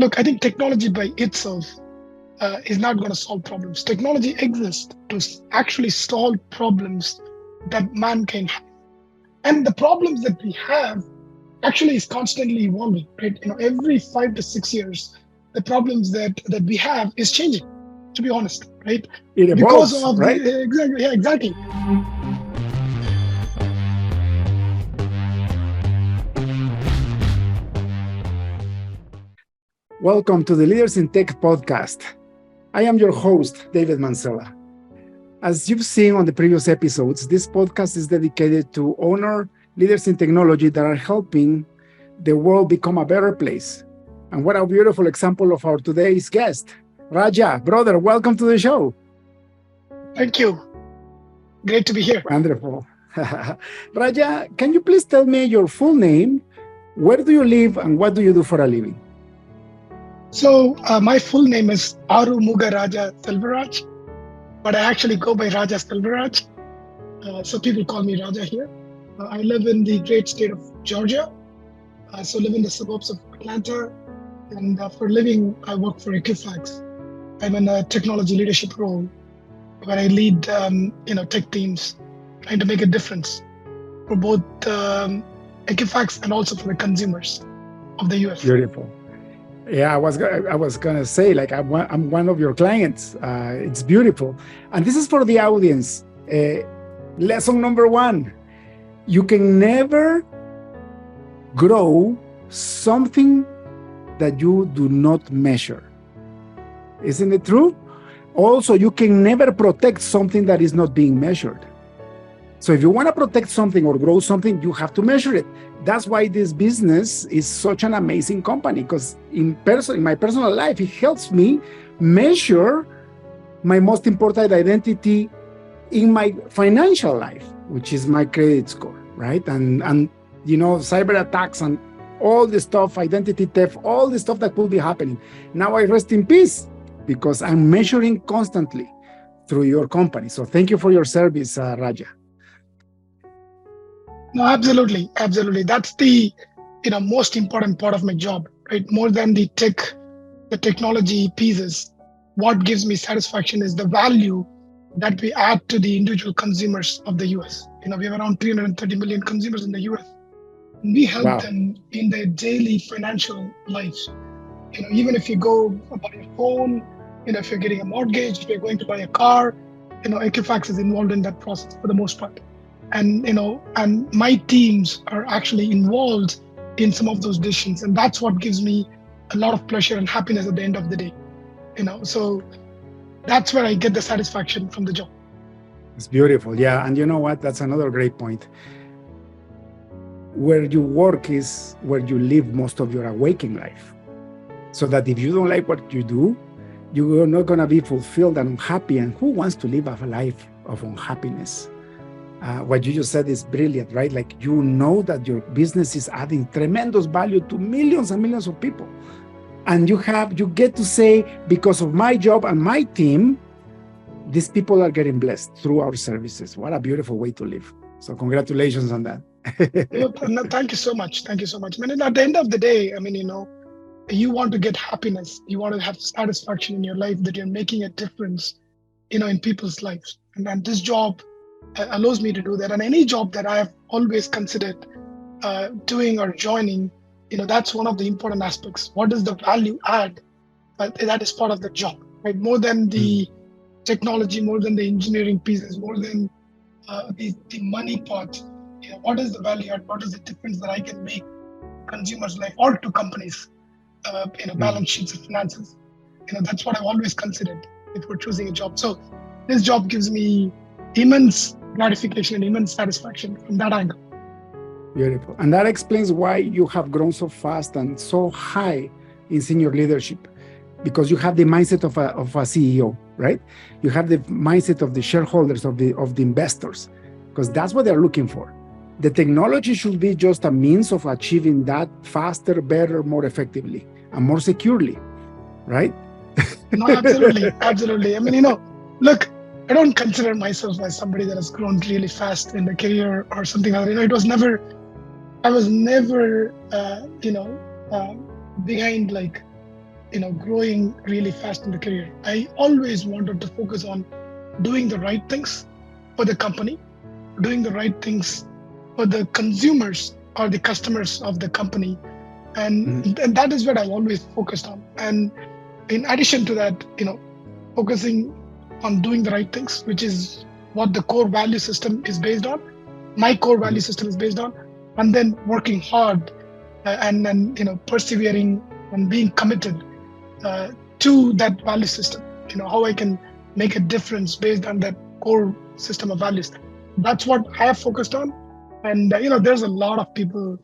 Look, I think technology by itself is not going to solve problems. Technology exists to actually solve problems that mankind has. And the problems that we have actually is constantly evolving, right? Every 5 to 6 years, the problems that we have is changing, to be honest, right? It Because evolves, of right? the exactly, yeah, exactly. Welcome to the Leaders in Tech podcast. I am your host, David Mancella. As you've seen on the previous episodes, this podcast is dedicated to honor leaders in technology that are helping the world become a better place. And what a beautiful example of our today's guest. Raja, brother, welcome to the show. Thank you. Great to be here. Wonderful. Raja, can you please tell me your full name? Where do you live and what do you do for a living? So my full name is Arumuga Raja Selvaraj, but I actually go by Raja Selvaraj. So people call me Raja here. I live in the great state of Georgia. So live in the suburbs of Atlanta. And for a living, I work for Equifax. I'm in a technology leadership role where I lead, tech teams, trying to make a difference for both Equifax and also for the consumers of the US. Beautiful. Yeah, I was gonna say, like, I'm one of your clients. It's beautiful, and this is for the audience. Lesson number one: you can never grow something that you do not measure. Isn't it true? Also, you can never protect something that is not being measured. So if you want to protect something or grow something, you have to measure it. That's why this business is such an amazing company, because in my personal life, it helps me measure my most important identity in my financial life, which is my credit score, right? And cyber attacks and all the stuff, identity theft, all the stuff that could be happening. Now I rest in peace because I'm measuring constantly through your company. So thank you for your service, Raja. No, absolutely, absolutely. That's the most important part of my job, right? More than the technology pieces. What gives me satisfaction is the value that we add to the individual consumers of the US. We have around 330 million consumers in the US. And we help Wow. them in their daily financial lives. Even if you go buy a phone, if you're getting a mortgage, if you're going to buy a car, Equifax is involved in that process for the most part. And and my teams are actually involved in some of those decisions, and that's what gives me a lot of pleasure and happiness at the end of the day. So that's where I get the satisfaction from the job. It's beautiful. Yeah. And you know what? That's another great point. Where you work is where you live most of your waking life. So that if you don't like what you do, you're not going to be fulfilled and happy. And who wants to live a life of unhappiness? What you just said is brilliant, right? Like, you know that your business is adding tremendous value to millions and millions of people. And you get to say, because of my job and my team, these people are getting blessed through our services. What a beautiful way to live. So congratulations on that. No, thank you so much. Thank you so much. At the end of the day, you want to get happiness. You want to have satisfaction in your life that you're making a difference, in people's lives. And this job allows me to do that. And any job that I have always considered doing or joining, that's one of the important aspects. What is the value add? That is part of the job, right? More than the technology, more than the engineering pieces, more than the money part. What is the value add? What is the difference that I can make consumers' life or to companies? Balance sheets of finances. That's what I've always considered if we're choosing a job. So this job gives me immense gratification and immense satisfaction from that angle. Beautiful. And that explains why you have grown so fast and so high in senior leadership, because you have the mindset of a CEO, right? You have the mindset of the shareholders, of the investors, because that's what they're looking for. The technology should be just a means of achieving that faster, better, more effectively, and more securely, right? No, absolutely, absolutely. Look, I don't consider myself as somebody that has grown really fast in the career or something like that. I was never, behind like growing really fast in the career, I always wanted to focus on doing the right things for the company, doing the right things for the consumers or the customers of the company. Mhm. And that is what I've always focused on. And in addition to that, focusing on doing the right things, which is what the core value system is based on, my core value Mhm. system is based on, and then working hard and then persevering and being committed uh, to that value system. How I can make a difference based on that core system of values. That's what I have focused on. And there's a lot of people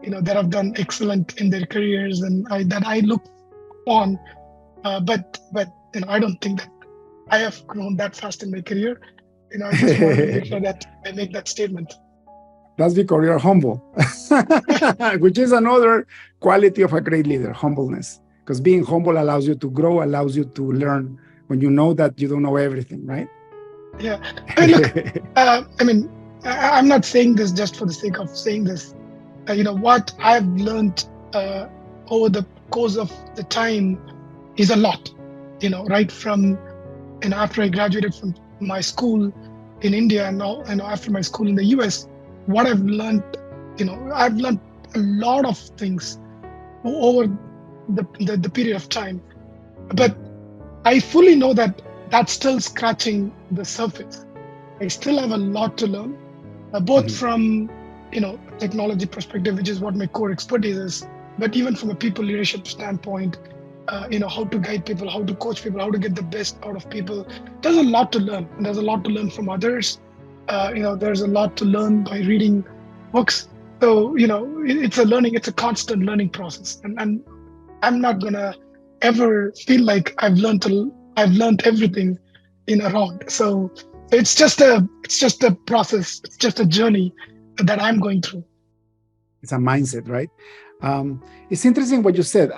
that have done excellent in their careers, and that I look on. But I don't think that I have grown that fast in my career. I just wanted to make sure that I make that statement. That's because you're humble, which is another quality of a great leader, humbleness. Because being humble allows you to grow, allows you to learn when you know that you don't know everything, right? Yeah. I mean, look, I'm not saying this just for the sake of saying this. What I've learned over the course of the time is a lot. Right from after I graduated from my school in India, and now after my school in the US, what I've learned a lot of things over the period of time. But I fully know that that's still scratching the surface. I still have a lot to learn, both Mhm. from technology perspective, which is what my core expertise is, but even from a people leadership standpoint, how to guide people, how to coach people, how to get the best out of people. There's a lot to learn, and there's a lot to learn from others. There's a lot to learn by reading books. So it's a constant learning process, and I'm not gonna ever feel like I've learned everything in a round. So it's just a process. It's just a journey that I'm going through. It's a mindset, right? It's interesting what you said.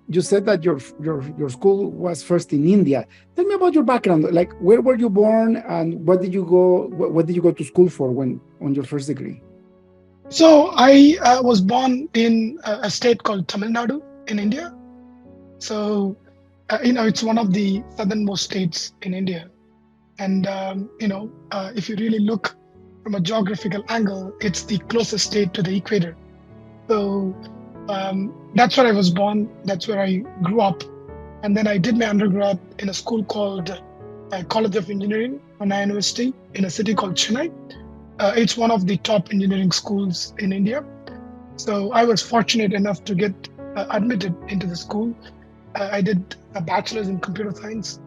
You said that your school was first in India. Tell me about your background. Like, where were you born, and what did you go? What did you go to school for when on your first degree? So I was born in a state called Tamil Nadu in India. So it's one of the southernmost states in India. And if you really look from a geographical angle, it's the closest state to the equator. So that's where I was born. That's where I grew up. And then I did my undergrad in a school called College of Engineering, Anna University, in a city called Chennai. It's one of the top engineering schools in India. So I was fortunate enough to get admitted into the school. I did a bachelor's in computer science,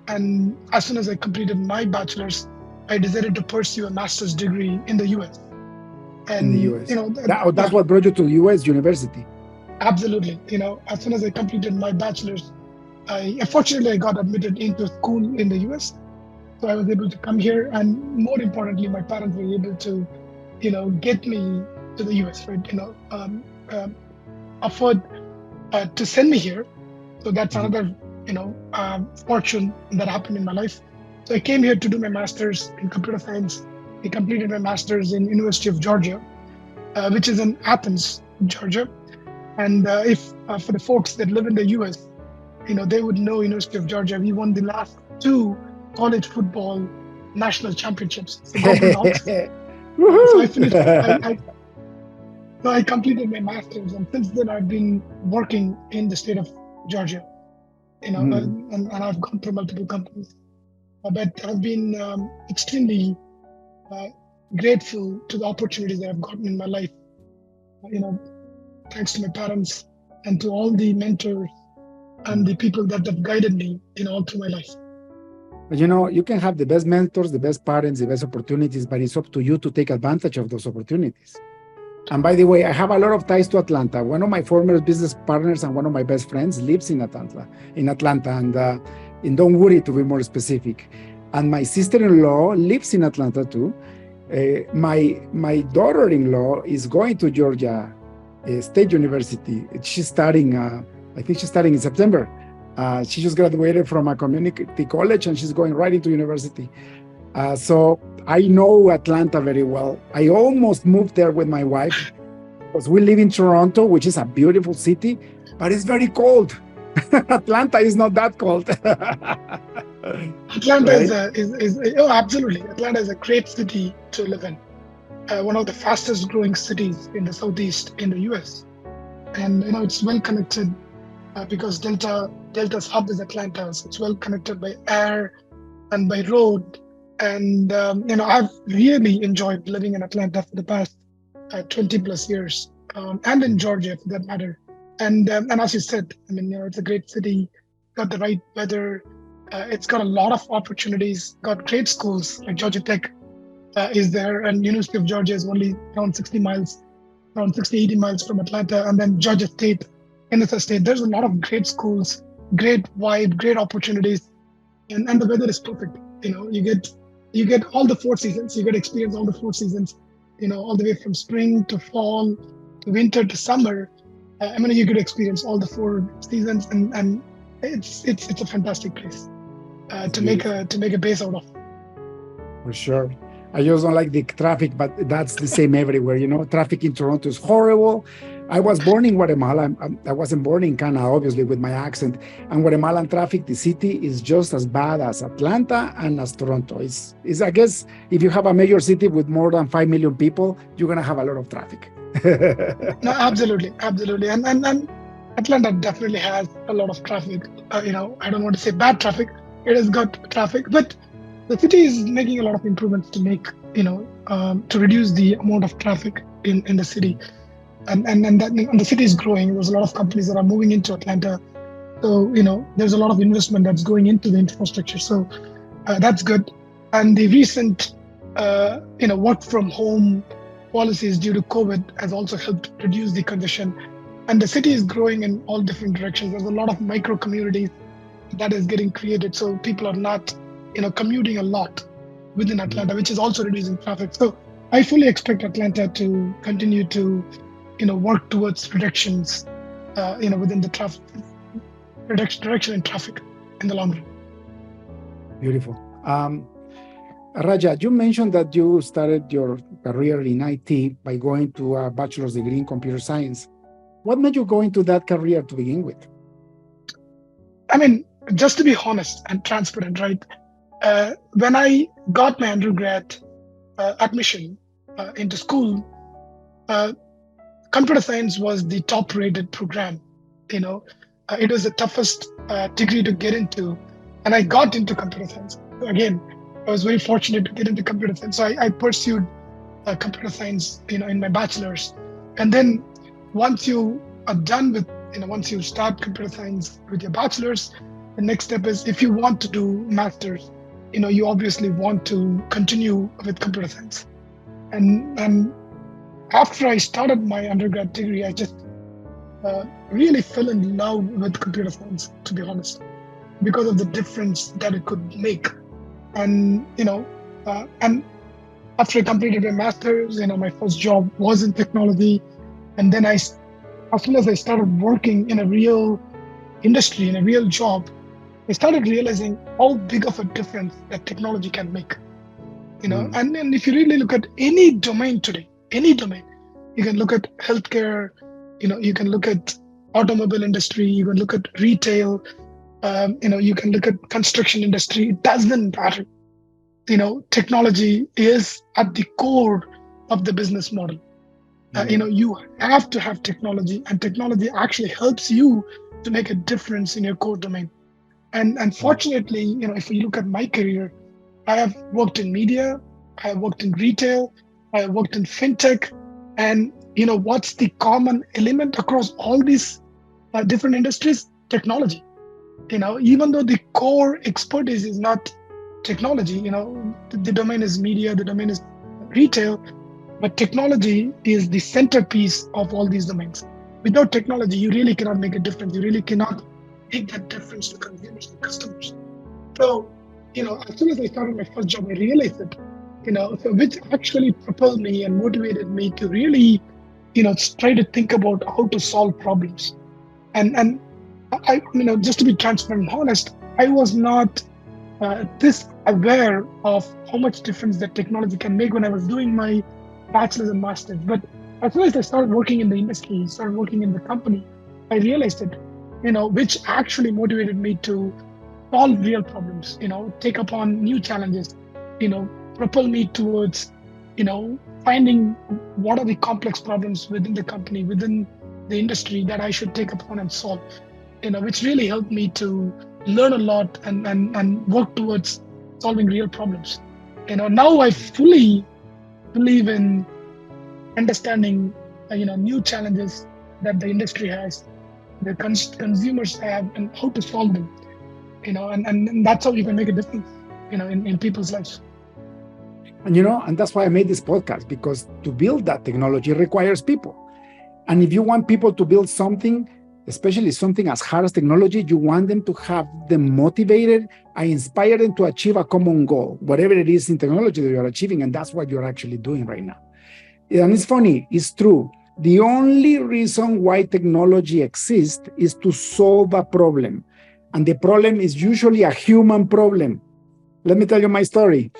and as soon as I completed my bachelor's, I decided to pursue a master's degree in the US. In the And U.S. That's yeah, what brought you to U.S. university. absolutely. As soon as I completed my bachelor's, fortunately I got admitted into school in the US. So I was able to come here, and more importantly, my parents were able to, get me to the US, right? Afford to send me here. So that's Mhm. another, fortune that happened in my life. So I came here to do my master's in computer science. I completed my master's in University of Georgia, which is in Athens, Georgia. And if for the folks that live in the US, they would know University of Georgia. We won the last two college football national championships. So go Bulldogs. So I Woohoo! finished. I completed my master's, and since then I've been working in the state of Georgia. Mhm. And I've gone through multiple companies, but I've been extremely uh, grateful to the opportunities that I've gotten in my life. You know, thanks to my parents and to all the mentors and Mhm. the people that have guided me, all through my life. But you can have the best mentors, the best parents, the best opportunities, but it's up to you to take advantage of those opportunities. And by the way, I have a lot of ties to Atlanta. One of my former business partners and one of my best friends lives in Atlanta, and in Donwoody, to be more specific. And my sister-in-law lives in Atlanta too. My daughter-in-law is going to Georgia State University. She's studying. I think she's studying in September. She just graduated from a community college, and she's going right into university. So I know Atlanta very well. I almost moved there with my wife because we live in Toronto, which is a beautiful city, but it's very cold. Atlanta is not that cold. Atlanta Right? is oh, absolutely. Atlanta is a great city to live in. One of the fastest growing cities in the southeast in the US, and it's well connected because Delta's hub is Atlanta, so it's well connected by air and by road. And I've really enjoyed living in Atlanta for the past 20 plus years, and in Georgia for that matter. And as you said, I mean, it's a great city, got the right weather. It's got a lot of opportunities, got great schools like Georgia Tech is there, and University of Georgia is only around 60, 80 miles from Atlanta, and then Georgia State, NSS State. There's a lot of great schools, great vibe, great opportunities, and the weather is perfect. You get all the four seasons. You get experience all the four seasons. All the way from spring to fall to winter to summer. I mean, you could experience all the four seasons, and it's a fantastic place It's to make beautiful. a base out of. For sure. I just don't like the traffic, but that's the same everywhere. Traffic in Toronto is horrible. I was born in Guatemala. I wasn't born in Canada, obviously, with my accent. And Guatemalan traffic, the city is just as bad as Atlanta and as Toronto. I guess, if you have a major city with more than 5 million people, you're going to have a lot of traffic. No, absolutely, absolutely, and Atlanta definitely has a lot of traffic. I don't want to say bad traffic. It has got traffic, but the city is making a lot of improvements to reduce the amount of traffic in the city, and the city is growing. There's a lot of companies that are moving into Atlanta, so there's a lot of investment that's going into the infrastructure. So that's good, and the recent work from home policies due to COVID has also helped reduce the congestion. And the city is growing in all different directions. There's a lot of micro communities that is getting created, so people are not, commuting a lot within Atlanta, which is also reducing traffic. So I fully expect Atlanta to continue to, work towards reductions, within the traffic reduction in traffic in the long run. Beautiful. Raja, you mentioned that you started your career in IT by going to a bachelor's degree in computer science. What made you go into that career to begin with? I mean, just to be honest and transparent, right? When I got my undergrad admission into school, uh, computer science was the top rated program. It was the toughest degree to get into, and I got into computer science. Again, I was very fortunate to get into computer science. So I pursued computer science, in my bachelor's. And then once you are done with, once you start computer science with your bachelor's, the next step is, if you want to do master's, you obviously want to continue with computer science. And after I started my undergrad degree, I just really fell in love with computer science, to be honest, because of the difference that it could make. And after I completed my master's, my first job was in technology. And then as soon as I started working in a real industry, in a real job, I started realizing how big of a difference that technology can make. And if you really look at any domain today, any domain, you can look at healthcare, you can look at automobile industry, you can look at retail, you can look at construction industry. It doesn't matter. Technology is at the core of the business model. You have to have technology, and technology actually helps you to make a difference in your core domain. And unfortunately, if you look at my career, I have worked in media, I have worked in retail, I have worked in fintech, and what's the common element across all these different industries? Technology. Even though the core expertise is not technology, the domain is media, the domain is retail, but technology is the centerpiece of all these domains. Without technology, you really cannot make a difference. You really cannot make that difference to consumers and customers. So, as soon as I started my first job, I realized that, so which actually propelled me and motivated me to really, try to think about how to solve problems. And I, just to be transparent and honest, I was not this aware of how much difference that technology can make when I was doing my bachelor's and master's. But as soon as I started working in the industry, started working in the company, I realized that which actually motivated me to solve real problems, take upon new challenges, you know, propel me towards, finding what are the complex problems within the company, within the industry that I should take upon and solve, which really helped me to learn a lot and work towards solving real problems. Now I fully believe in understanding, new challenges that the industry has, the consumers have, and how to solve them, and that's how you can make a difference, in people's lives. And that's why I made this podcast, because to build that technology requires people. And if you want people to build something, especially something as hard as technology, you want them to have them motivated and inspire them to achieve a common goal, whatever it is in technology that you're achieving. And that's what you're actually doing right now. And it's funny, it's true. The only reason why technology exists is to solve a problem. And the problem is usually a human problem. Let me tell you my story.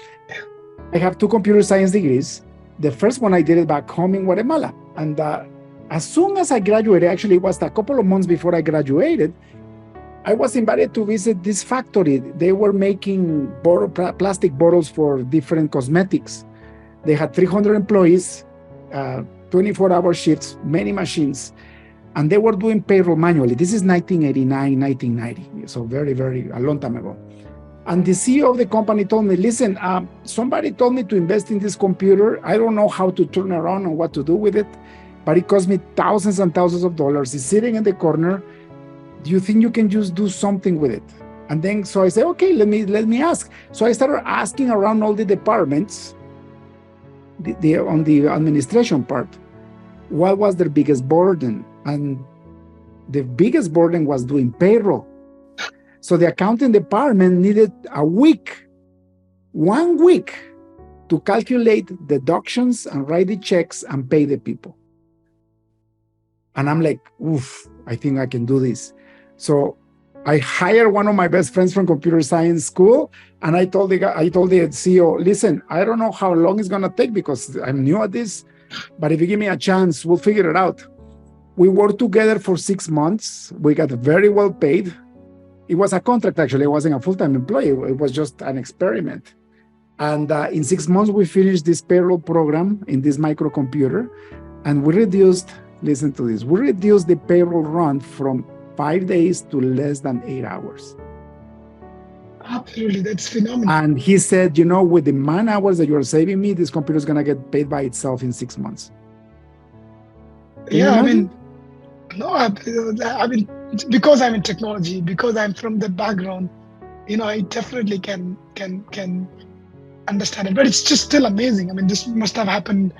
I have 2 computer science degrees. The first one I did it back home in Guatemala. And as soon as I graduated, actually it was a couple of months before I graduated, I was invited to visit this factory. They were making plastic bottles for different cosmetics. They had 300 employees, 24-hour shifts, many machines, and they were doing payroll manually. This is 1989, 1990, so very, very, a long time ago. And the CEO of the company told me, listen, somebody told me to invest in this computer. I don't know how to turn around and what to do with it, but it cost me thousands and thousands of dollars. It's sitting in the corner. Do you think you can just do something with it? And then, so I said, okay, let me ask. So I started asking around all the departments, on the administration part, what was their biggest burden? And the biggest burden was doing payroll. So the accounting department needed a week, 1 week, to calculate deductions and write the checks and pay the people. And I'm like, oof, I think I can do this. So I hired one of my best friends from computer science school, and I told the CEO, listen, I don't know how long it's gonna take because I'm new at this, but if you give me a chance, we'll figure it out. We worked together for 6 months. We got very well paid. It was a contract, actually. I wasn't a full-time employee. It was just an experiment. And in 6 months, we finished this payroll program in this microcomputer, and we reduced, listen to this, we reduced the payroll run from 5 days to less than 8 hours. Absolutely, that's phenomenal. And he said, with the man hours that you're saving me, this computer is going to get paid by itself in 6 months. Yeah, I mean, because I'm in technology, because I'm from the background, I definitely can understand it. But it's just still amazing. I mean, this must have happened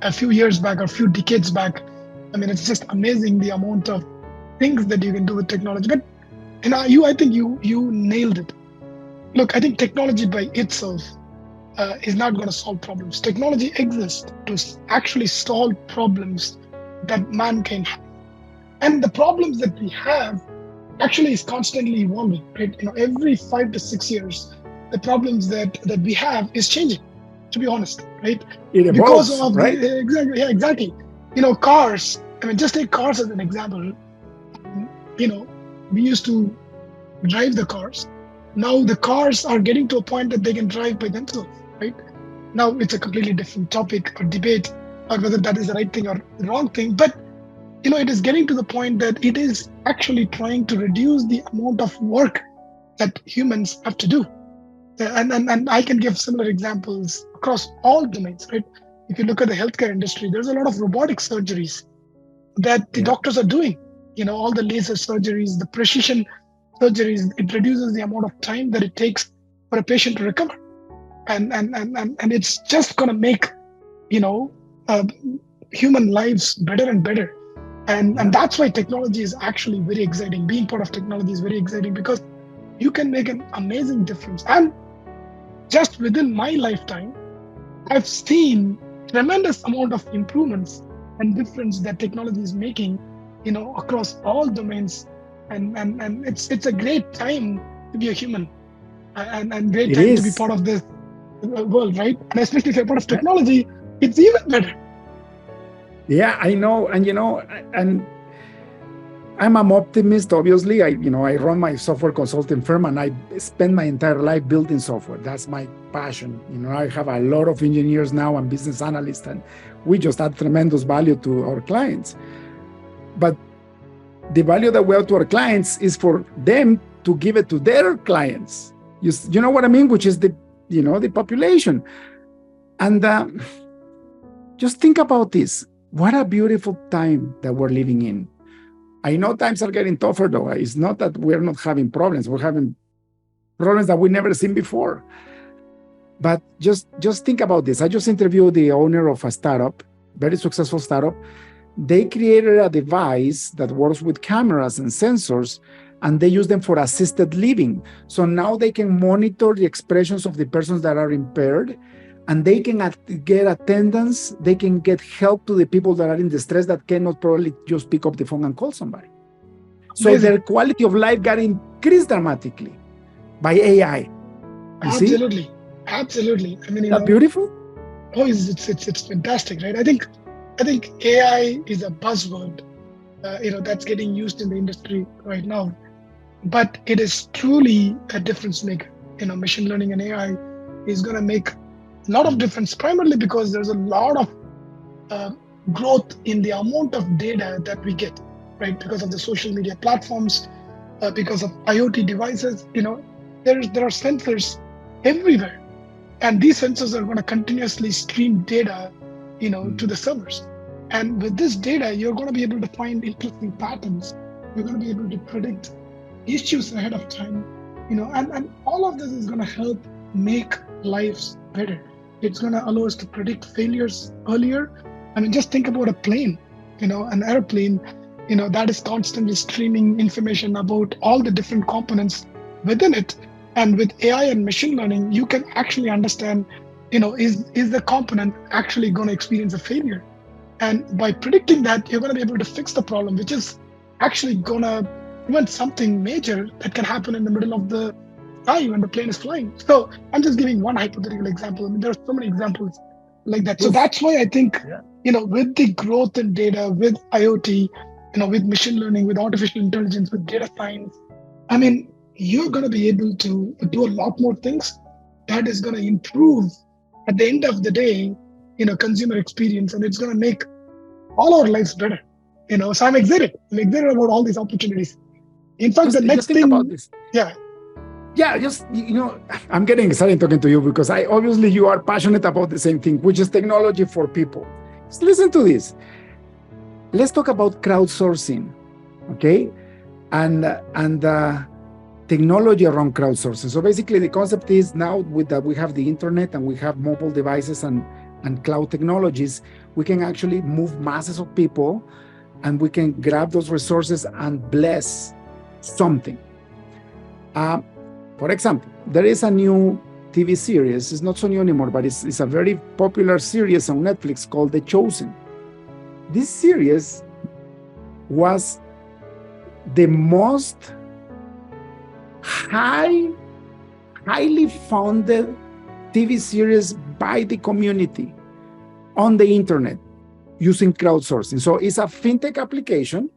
a few years back or a few decades back. I mean, it's just amazing the amount of things that you can do with technology. But I think you nailed it. Look, I think technology by itself is not going to solve problems. Technology exists to actually solve problems that mankind has. And the problems that we have actually is constantly evolving, right? Every 5 to 6 years, the problems that we have is changing, to be honest, right? It evolves, because of right? Exactly. Cars. I mean, just take cars as an example. We used to drive the cars. Now the cars are getting to a point that they can drive by themselves, right? Now it's a completely different topic or debate on whether that is the right thing or the wrong thing. But it is getting to the point that it is actually trying to reduce the amount of work that humans have to do. And I can give similar examples across all domains, right? If you look at the healthcare industry, there's a lot of robotic surgeries that the doctors are doing. All the laser surgeries, the precision surgeries, it reduces the amount of time that it takes for a patient to recover. And it's just going to make, human lives better and better. And that's why technology is actually very exciting. Being part of technology is very exciting because you can make an amazing difference. And just within my lifetime, I've seen tremendous amount of improvements and difference that technology is making, across all domains. And it's a great time to be a human and great time to be part of this world, right? And especially if you're part of technology, it's even better. Yeah, I know. And, and I'm an optimist, obviously. I run my software consulting firm and I spend my entire life building software. That's my passion. I have a lot of engineers now and business analysts, and we just add tremendous value to our clients. But the value that we add to our clients is for them to give it to their clients. You know what I mean? Which is the population. And just think about this. What a beautiful time that we're living in. I know times are getting tougher, though. It's not that we're not having problems. We're having problems that we've never seen before. But just think about this. I just interviewed the owner of a startup, very successful startup. They created a device that works with cameras and sensors, and they use them for assisted living. So now they can monitor the expressions of the persons that are impaired, and they can get attendance, they can get help to the people that are in distress that cannot probably just pick up the phone and call somebody. So Amazing. their quality of life got increased dramatically by AI. Absolutely. Absolutely. I mean, Is that beautiful? Oh, it's fantastic, right? I think AI is a buzzword, that's getting used in the industry right now, but it is truly a difference maker. Machine learning and AI is going to make a lot of difference, primarily because there's a lot of growth in the amount of data that we get, right? Because of the social media platforms, because of IoT devices, there are sensors everywhere, and these sensors are going to continuously stream data, to the servers. And with this data, you're going to be able to find interesting patterns. You're going to be able to predict issues ahead of time, and all of this is going to help make lives better. It's going to allow us to predict failures earlier. I mean, just think about a plane, an airplane, that is constantly streaming information about all the different components within it. And with AI and machine learning, you can actually understand, is the component actually going to experience a failure? And by predicting that, you're going to be able to fix the problem, which is actually going to prevent something major that can happen in the middle of the sky when the plane is flying. So I'm just giving one hypothetical example. I mean, there are so many examples like that. So that's why I think, with the growth in data, with IoT, with machine learning, with artificial intelligence, with data science, I mean, you're going to be able to do a lot more things that is going to improve at the end of the day, consumer experience, and it's going to make all our lives better. So I'm excited. I'm excited about all these opportunities. In fact, the next think thing, about this. Yeah, just, I'm getting excited talking to you because obviously you are passionate about the same thing, which is technology for people. Just listen to this. Let's talk about crowdsourcing, okay? And technology around crowdsourcing. So basically the concept is now with that we have the internet and we have mobile devices and cloud technologies, we can actually move masses of people and we can grab those resources and bless something. For example, there is a new TV series. It's not so new anymore, but it's a very popular series on Netflix called The Chosen. This series was the most highly funded TV series by the community on the internet using crowdsourcing. So it's a fintech application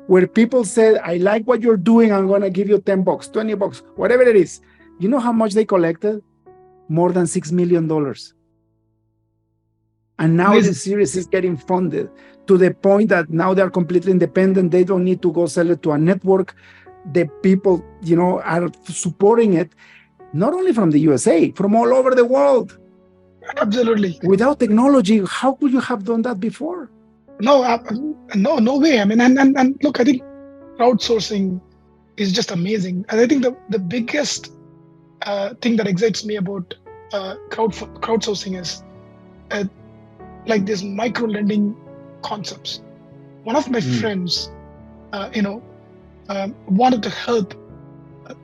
where people said, I like what you're doing, I'm going to give you $10, $20, whatever it is. You know how much they collected? More than $6 million. And now the series is getting funded to the point that now they're completely independent. They don't need to go sell it to a network. The people, are supporting it, not only from the USA, from all over the world. Absolutely. Without technology, how could you have done that before? No way. I mean, and look, I think crowdsourcing is just amazing. And I think the biggest thing that excites me about crowdsourcing is like this micro lending concepts. One of my friends, wanted to help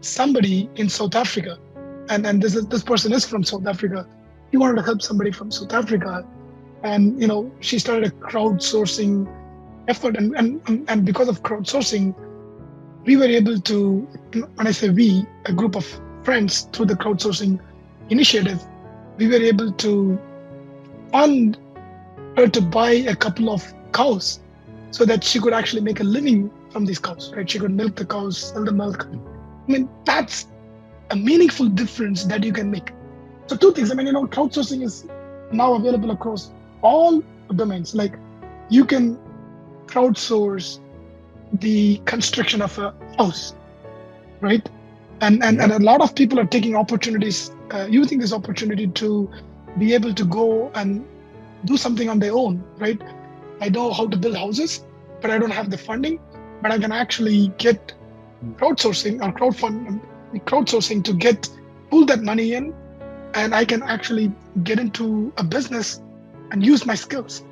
somebody in South Africa, and this person is from South Africa. He wanted to help somebody from South Africa, and she started a crowdsourcing effort, and because of crowdsourcing, we were able to, when I say we, a group of friends through the crowdsourcing initiative, we were able to fund her to buy a couple of cows so that she could actually make a living from these cows, right? She could milk the cows, sell the milk. I mean, that's a meaningful difference that you can make. So two things. I mean, crowdsourcing is now available across all domains. Like you can crowdsource the construction of a house, right? And a lot of people are taking opportunities, using this opportunity to be able to go and do something on their own, right? I know how to build houses, but I don't have the funding. But I can actually get crowdsourcing or crowdsourcing to get pull that money in, and I can actually get into a business and use my skills.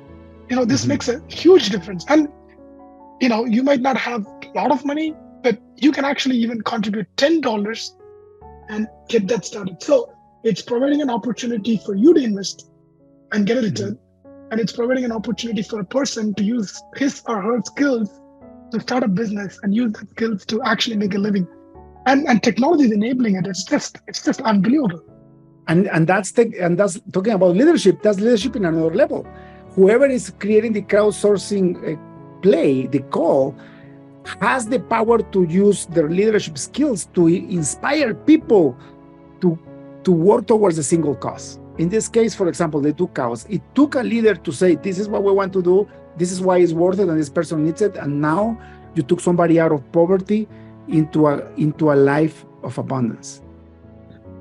This makes a huge difference. And you might not have a lot of money, but you can actually even contribute $10 and get that started. So it's providing an opportunity for you to invest and get a return. And it's providing an opportunity for a person to use his or her skills to start a business and use that skills to actually make a living. And technology is enabling it. It's just unbelievable. And that's talking about leadership. That's leadership in another level. Whoever is creating the crowdsourcing play, the call, has the power to use their leadership skills to inspire people to work towards a single cause. In this case, for example, the two cows. It took a leader to say, this is what we want to do, this is why it's worth it, and this person needs it. And now you took somebody out of poverty into a life of abundance.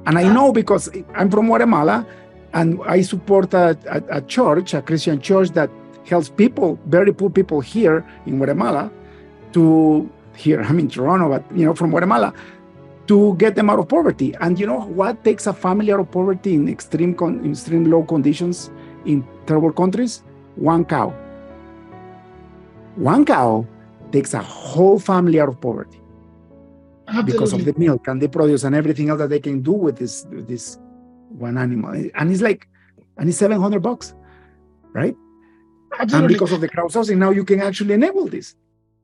And I know because I'm from Guatemala, and I support a church, a Christian church that helps people, very poor people here in Guatemala, I'm in Toronto, but from Guatemala, to get them out of poverty. And you know what takes a family out of poverty in extreme low conditions in third-world countries? One cow. One cow takes a whole family out of poverty. Absolutely. Because of the milk and the produce and everything else that they can do with this one animal. And it's $700, right? Absolutely. And because of the crowdsourcing, now you can actually enable this.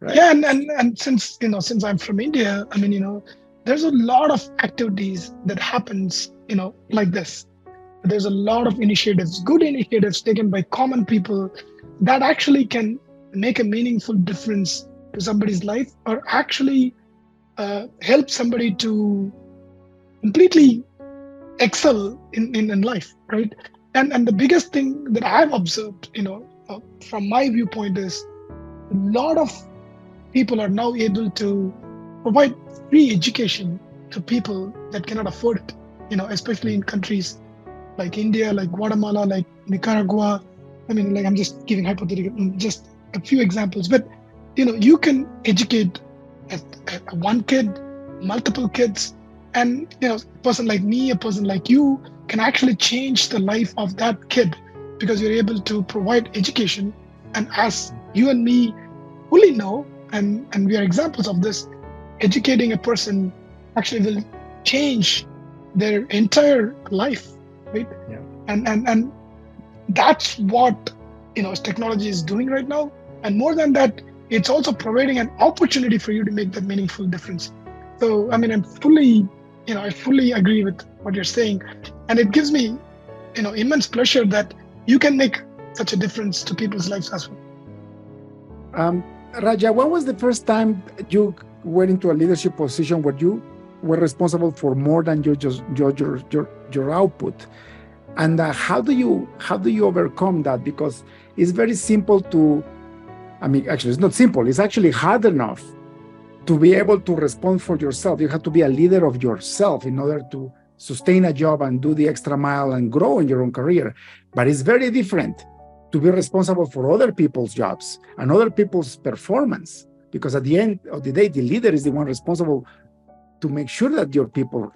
Right? Yeah, and since I'm from India, I mean, there's a lot of activities that happens, like this. There's a lot of initiatives, good initiatives taken by common people that actually can make a meaningful difference to somebody's life, or actually help somebody to completely excel in life, right? And the biggest thing that I've observed, from my viewpoint, is a lot of people are now able to provide free education to people that cannot afford it, especially in countries like India, like Guatemala, like Nicaragua. I mean, like, I'm just giving hypothetical, just a few examples, but you can educate one kid, multiple kids, and a person like me, a person like you can actually change the life of that kid, because you're able to provide education. And as you and me fully know, and we are examples of this, educating a person actually will change their entire life, right? Yeah. And that's what technology is doing right now. And more than that, it's also providing an opportunity for you to make that meaningful difference. So I mean, I fully agree with what you're saying, and it gives me immense pleasure that you can make such a difference to people's lives as well. Raja, when was the first time you went into a leadership position where you were responsible for more than your output? And how do you overcome that? Because it's very simple actually, it's not simple. It's actually hard enough to be able to respond for yourself. You have to be a leader of yourself in order to sustain a job and do the extra mile and grow in your own career. But it's very different to be responsible for other people's jobs and other people's performance, because at the end of the day, the leader is the one responsible to make sure that your people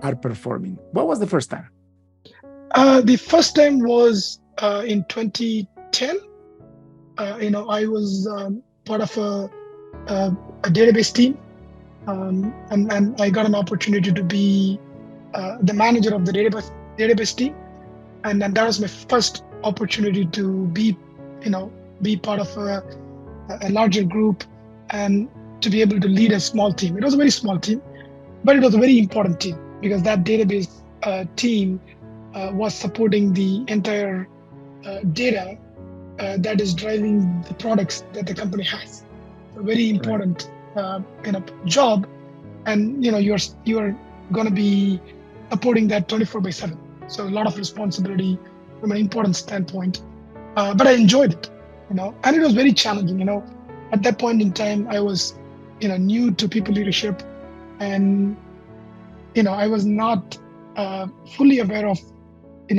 are performing. What was the first time? The first time was in 2010. I was part of a database team, and I got an opportunity to be the manager of the database team, and that was my first opportunity to be part of a larger group and to be able to lead a small team. It was a very small team, but it was a very important team, because that database team was supporting the entire data that is driving the products that the company has. a very Right. important job, and you're going to be supporting that 24/7. So a lot of responsibility from an important standpoint. But I enjoyed it, and it was very challenging. At that point in time, I was new to people leadership, and I was not fully aware of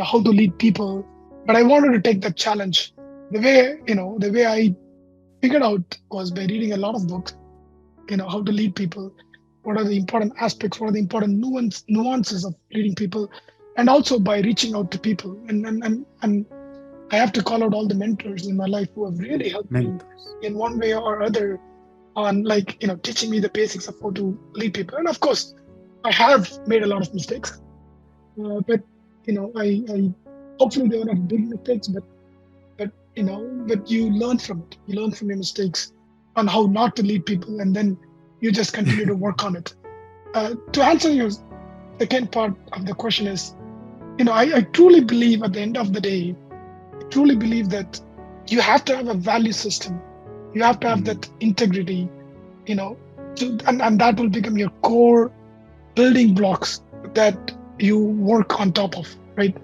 how to lead people, but I wanted to take that challenge. The way I figured out was by reading a lot of books, how to lead people, what are the important aspects, what are the important nuances of leading people, and also by reaching out to people. And I have to call out all the mentors in my life who have really helped me Mentors. in one way or other on, like, teaching me the basics of how to lead people. And of course, I have made a lot of mistakes, but I hopefully they were not big mistakes, but you learn from it. You learn from your mistakes on how not to lead people, and then you just continue to work on it. To answer your second part of the question is, I truly believe at the end of the day, I truly believe that you have to have a value system. You have to have Mm. that integrity, and that will become your core building blocks that you work on top of, right?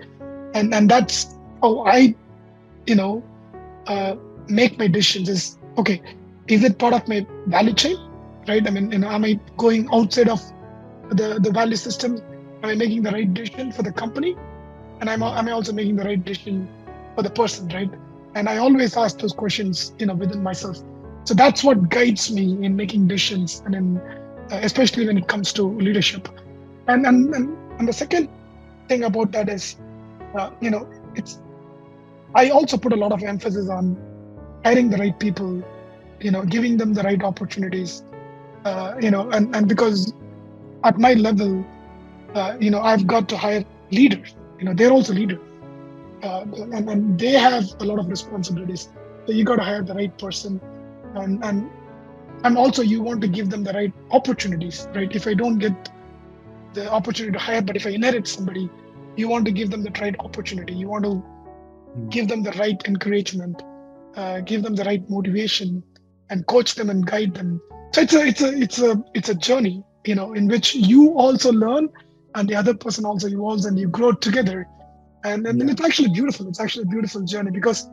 And that's how I, you know, uh, make my decisions. Is okay. Is it part of my value chain, right? I mean, am I going outside of the value system? Am I making the right decision for the company? And am I also making the right decision for the person, right? And I always ask those questions, within myself. So that's what guides me in making decisions, and especially when it comes to leadership. And the second thing about that is, it's I also put a lot of emphasis on hiring the right people, giving them the right opportunities, and because at my level, I've got to hire leaders. They're also leaders, and they have a lot of responsibilities. So you got to hire the right person, and and and also you want to give them the right opportunities, right? If I don't get the opportunity to hire, but if I inherit somebody, you want to give them the right opportunity. You want to Mm. give them the right encouragement, give them the right motivation, and coach them and guide them. So it's a journey, in which you also learn, and the other person also evolves, and you grow together. And Yeah. it's actually beautiful. It's actually a beautiful journey, because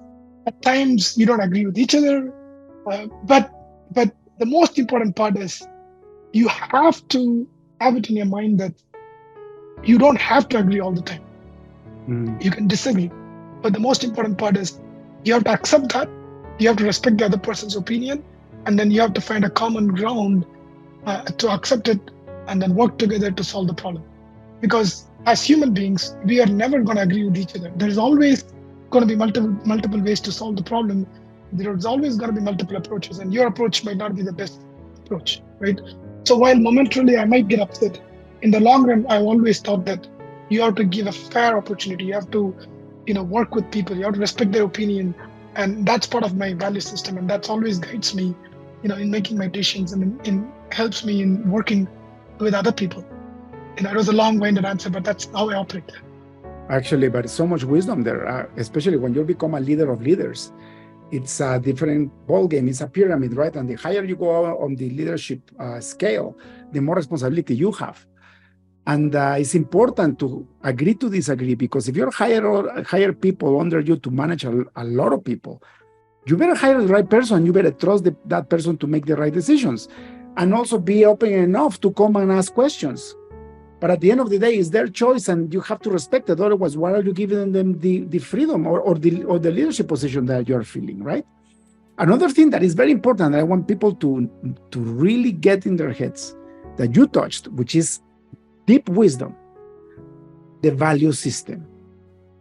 at times you don't agree with each other, but the most important part is you have to have it in your mind that you don't have to agree all the time. Mm. You can disagree, but the most important part is you have to accept that. You have to respect the other person's opinion, and then you have to find a common ground, to accept it, and then work together to solve the problem. Because as human beings, we are never going to agree with each other. There is always going to be multiple ways to solve the problem. There is always going to be multiple approaches, and your approach might not be the best approach, right? So while momentarily I might get upset, in the long run, I've always thought that you have to give a fair opportunity. You have to, work with people. You have to respect their opinion, and that's part of my value system, and that's always guides me, in making my decisions, and in helps me in working with other people. It was a long-winded answer, but that's how I operate. Actually, but so much wisdom there, especially when you become a leader of leaders. It's a different ball game. It's a pyramid, right? And the higher you go on the leadership scale, the more responsibility you have. And it's important to agree to disagree, because if you're hire people under you to manage a lot of people, you better hire the right person. You better trust that person to make the right decisions, and also be open enough to come and ask questions. But at the end of the day, it's their choice, and you have to respect it. Otherwise, why are you giving them the freedom or the leadership position that you're feeling, right? Another thing that is very important that I want people to really get in their heads that you touched, which is deep wisdom, the value system.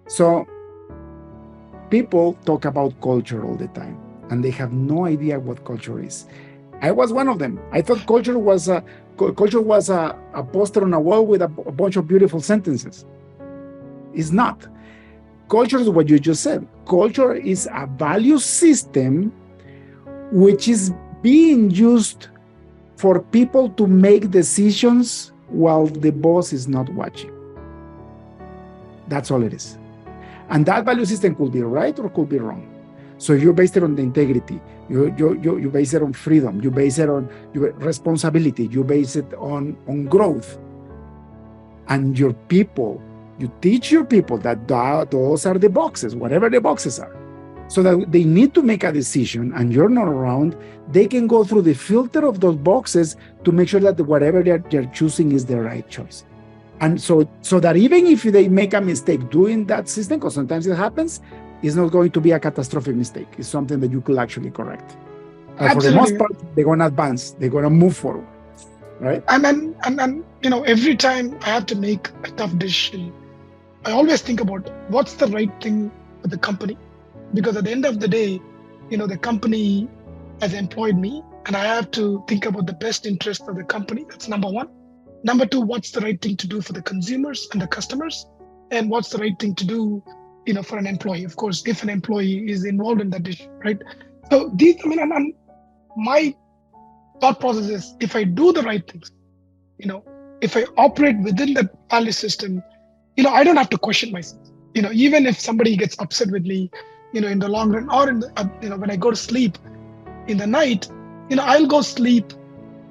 So people talk about culture all the time, and they have no idea what culture is. I was one of them. I thought culture was a poster on a wall with a bunch of beautiful sentences. It's not. Culture is what you just said. Culture is a value system which is being used for people to make decisions while the boss is not watching. That's all it is. And that value system could be right or could be wrong. So you base it on the integrity. You base it on freedom. You base it on responsibility. You base it on growth. And your people, you teach your people that those are the boxes, whatever the boxes are. So that they need to make a decision and you're not around, they can go through the filter of those boxes to make sure that whatever they're choosing is the right choice. And so that even if they make a mistake doing that system, because sometimes it happens, it's not going to be a catastrophic mistake. It's something that you could actually correct. But for the most part, they're going to advance. They're going to move forward, right? And every time I have to make a tough decision, I always think about what's the right thing for the company. Because at the end of the day, the company has employed me and I have to think about the best interest of the company. That's number one. Number two, what's the right thing to do for the consumers and the customers? And what's the right thing to do, for an employee? Of course, if an employee is involved in that decision, right? So and my thought process is, if I do the right things, if I operate within the value system, I don't have to question myself. Even if somebody gets upset with me, in the long run, or in the, when I go to sleep in the night, I'll go sleep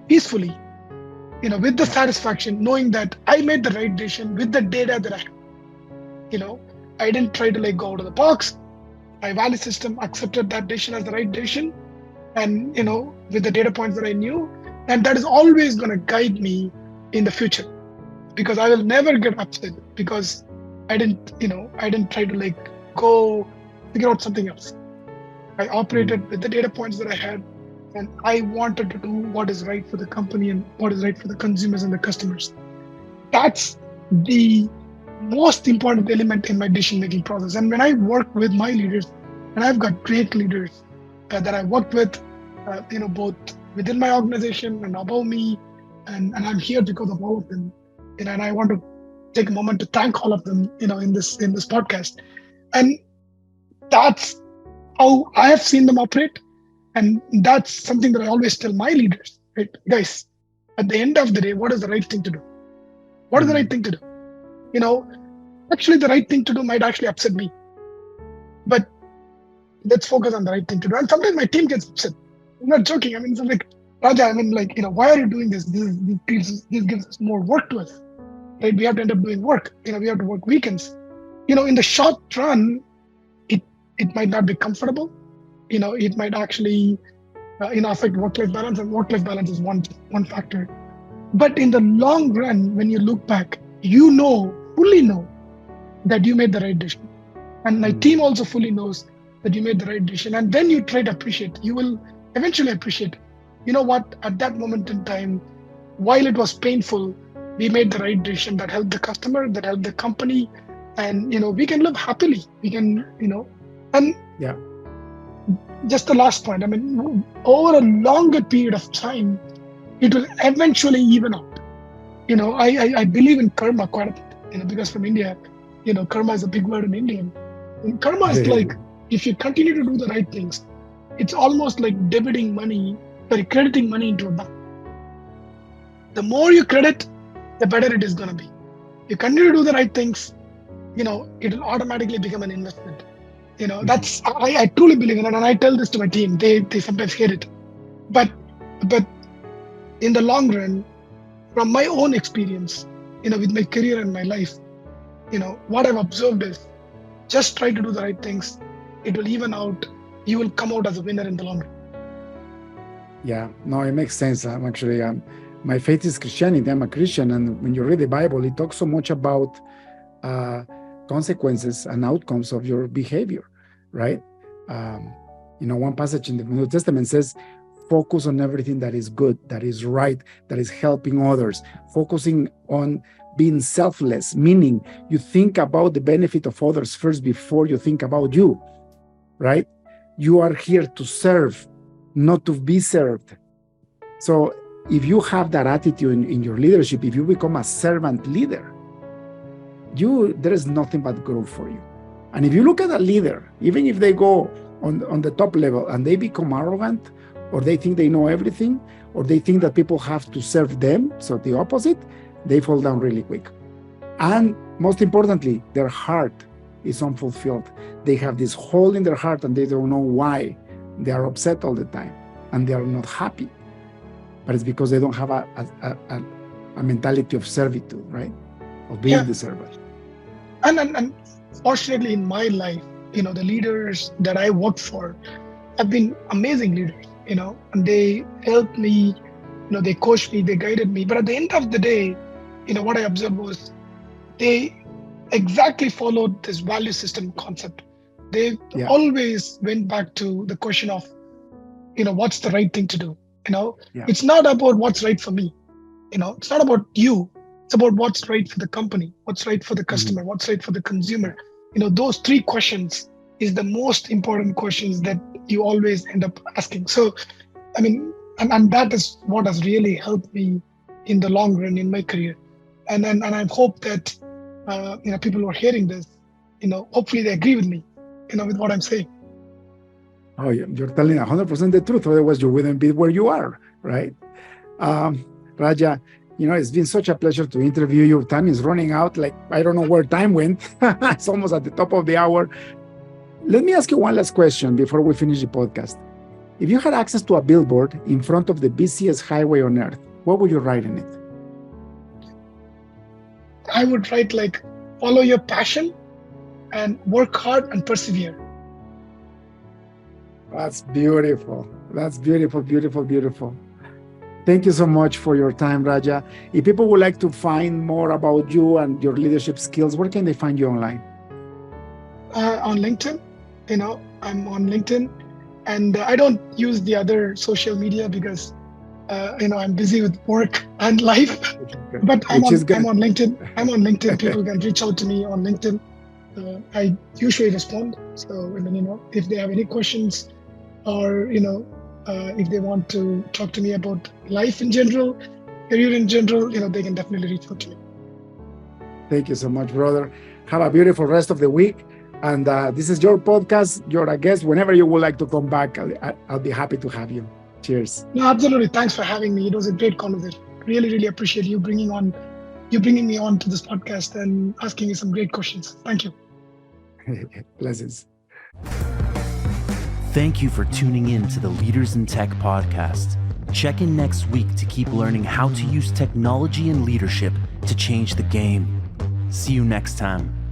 peacefully, with the satisfaction, knowing that I made the right decision with the data that I have. I didn't try to go out of the box. My value system accepted that decision as the right decision, and with the data points that I knew, and that is always going to guide me in the future, because I will never get upset because I didn't try to go figure out something else. I operated with the data points that I had, and I wanted to do what is right for the company and what is right for the consumers and the customers. That's the most important element in my decision-making process. And when I work with my leaders, and I've got great leaders that I worked with, both within my organization and above me, and I'm here because of all of them. And I want to take a moment to thank all of them, in this podcast. And that's how I have seen them operate. And that's something that I always tell my leaders, right? Guys, at the end of the day, what is the right thing to do? What is the right thing to do? Actually, the right thing to do might actually upset me. But let's focus on the right thing to do. And sometimes my team gets upset. I'm not joking. It's like, Raja, why are you doing this? This gives us more work to us, right? We have to end up doing work. We have to work weekends. In the short run, it might not be comfortable. It might actually, affect work-life balance, and work-life balance is one factor. But in the long run, when you look back, fully know that you made the right decision. And my team also fully knows that you made the right decision. And then you try to appreciate. You will eventually appreciate. What? At that moment in time, while it was painful, we made the right decision that helped the customer, that helped the company, and we can live happily. We can, and yeah. Just the last point. Over a longer period of time, it will eventually even out. I believe in karma quite a bit. Because from India, karma is a big word in Indian. And karma is if you continue to do the right things, it's almost like crediting money into a bank. The more you credit, the better it is going to be. You continue to do the right things, it will automatically become an investment. That's I truly believe in it, and I tell this to my team. They sometimes hate it, but in the long run, from my own experience, with my career and my life, what I've observed is, just try to do the right things. It will even out. You will come out as a winner in the long run. Yeah, no, it makes sense. My faith is Christianity. I'm a Christian, and when you read the Bible, it talks so much about consequences and outcomes of your behavior, right? One passage in the New Testament says, focus on everything that is good, that is right, that is helping others, focusing on being selfless, meaning you think about the benefit of others first before you think about you, right? You are here to serve, not to be served. So if you have that attitude in your leadership, if you become a servant leader, there is nothing but growth for you. And if you look at a leader, even if they go on the top level and they become arrogant, or they think they know everything, or they think that people have to serve them, so the opposite, they fall down really quick. And most importantly, their heart is unfulfilled. They have this hole in their heart and they don't know why. They are upset all the time and they are not happy. But it's because they don't have a mentality of servitude, right? Of being the servant. And fortunately in my life, the leaders that I work for have been amazing leaders, and they helped me, they coached me, they guided me. But at the end of the day, what I observed was they exactly followed this value system concept. They always went back to the question of, what's the right thing to do? It's not about what's right for me. It's not about you. It's about what's right for the company, what's right for the customer, what's right for the consumer. Those three questions is the most important questions that you always end up asking. So, and that is what has really helped me in the long run in my career. And I hope that, people who are hearing this, hopefully they agree with me, with what I'm saying. Oh, you're telling 100% the truth. Otherwise, you wouldn't be where you are, right? Raja, it's been such a pleasure to interview you. Time is running out. Like, I don't know where time went. It's almost at the top of the hour. Let me ask you one last question before we finish the podcast. If you had access to a billboard in front of the busiest highway on earth, what would you write in it? I would write follow your passion and work hard and persevere. That's beautiful. That's beautiful, beautiful, beautiful. Thank you so much for your time, Raja. If people would like to find more about you and your leadership skills, where can they find you online? On LinkedIn. I'm on LinkedIn, and I don't use the other social media because, I'm busy with work and life. But I'm on LinkedIn. I'm on LinkedIn. People can reach out to me on LinkedIn. I usually respond. So, if they have any questions, or if they want to talk to me about life in general, career in general, they can definitely reach out to me. Thank you so much, brother. Have a beautiful rest of the week. And this is your podcast. You're a guest. Whenever you would like to come back, I'll be happy to have you. Cheers. No, absolutely. Thanks for having me. It was a great conversation. Really, really appreciate you bringing me on to this podcast and asking me some great questions. Thank you. Blessings. Thank you for tuning in to the Leaders in Tech podcast. Check in next week to keep learning how to use technology and leadership to change the game. See you next time.